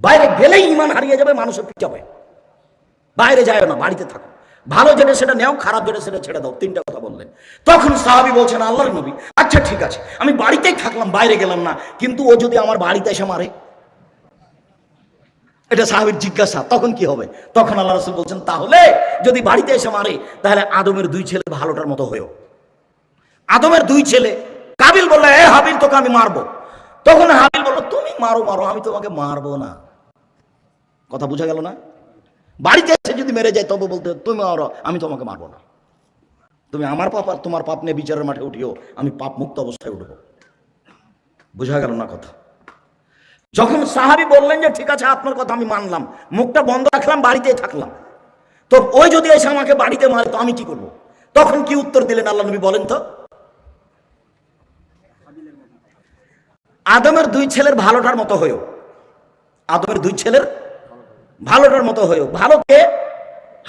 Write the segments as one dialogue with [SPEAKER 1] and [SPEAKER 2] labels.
[SPEAKER 1] বাইরে গেলেই ইমান হারিয়ে যাবে, মানুষের পিটাবে। বাইরে যায় না, বাড়িতে থাকো, ভালো যেটা সেটা নেও, খারাপ যেটা সেটা ছেড়ে দাও। তিনটা কথা বললেন। তখন সাহাবী বলছেন, আল্লাহর নবী, আচ্ছা ঠিক আছে, আমি বাড়িতেই থাকলাম, বাইরে গেলাম না, কিন্তু ও যদি আমার বাড়িতে এসে মারে? এটা সাহাবীর জিজ্ঞাসা। তখন কি হবে? তখন আল্লাহ রাসূল বলছেন, তাহলে যদি বাড়িতে এসে মারে, তাহলে আদমের দুই ছেলে ভালোটার মতো হয়েও। আদমের দুই ছেলে, কাবিল বলল, এ হাবিল, তোকে আমি মারবো। তখন হাবিল বলল, তুমি মারো মারো, আমি তোমাকে মারবো না। কথা বোঝা গেল না? বাড়িতে এসে যদি মেরে যায় তবে বলতে, তুমি মারো, আমি তোমাকে মারবো না। তুমি আমার পাপ আর তোমার পাপ নিয়ে বিচারের মাঠে উঠিও, আমি পাপ মুক্ত অবস্থায় উঠবো। বোঝা গেল না কথা? যখন সাহাবী বললেন যে ঠিক আছে, আপনার কথা আমি মানলাম, মুখটা বন্ধ রাখলাম, বাড়িতেই থাকলাম, তো ওই যদি এসে আমাকে বাড়িতে মারে তো আমি কি করব? তখন কি উত্তর দিলেন আল্লাহ নবী বলেন তো? আদমের দুই ছেলের ভালোটার মতো হয়েও। আদমের দুই ছেলের ভালোটার মতো হয়েও। ভালো কে?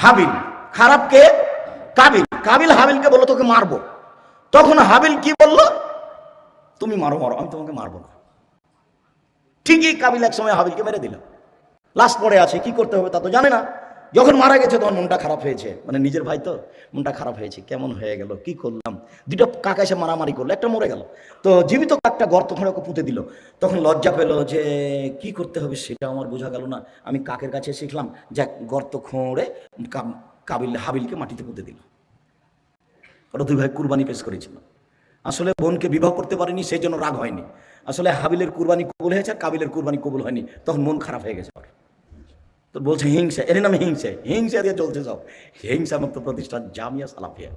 [SPEAKER 1] হাবিল। খারাপ কে? কাবিল। কাবিল হাবিলকে বললো, তোকে মারবো। তখন হাবিল কি বলল? তুমি মারো মারো, আমি তোমাকে মারবো না। ঠিকই কাবিল এক সময় হাবিলকে মেরে দিল। লাশ পড়ে আছে, কি করতে হবে তা তো জানে না। যখন মারা গেছে তখন মনটা খারাপ হয়েছে, মানে নিজের ভাই তো, মনটা খারাপ হয়েছে, কেমন হয়ে গেল, কি করলাম। দুটো কাক এসে মারামারি করলো, একটা মরে গেল, তো জীবিত কাকটা গর্ত করে ওকে পুঁতে দিল। তখন লজ্জা পেল যে কি করতে হবে সেটা আমার বোঝা গেল না। আমি কাকের কাছে শিখলাম, যাক, গর্ত খোঁড়ে কাবিল হাবিলকে মাটিতে পুঁতে দিল। ওরা দুই ভাই কুরবানি পেশ করেছিল। আসলে বোনকে বিবাহ করতে পারেনি, সেই জন্য রাগ হয়নি। আসলে হাবিলের কুরবানি কবুল হয়েছে আর কাবিলের কুরবানি কবুল হয়নি, তখন মন খারাপ হয়ে গেছে। তো বলছে হিংসা, এর নামে হিংসা, হিংসা দিয়ে চলছে সব। হিংসা মুক্ত প্রতিষ্ঠান জামিয়া সালাফিয়া।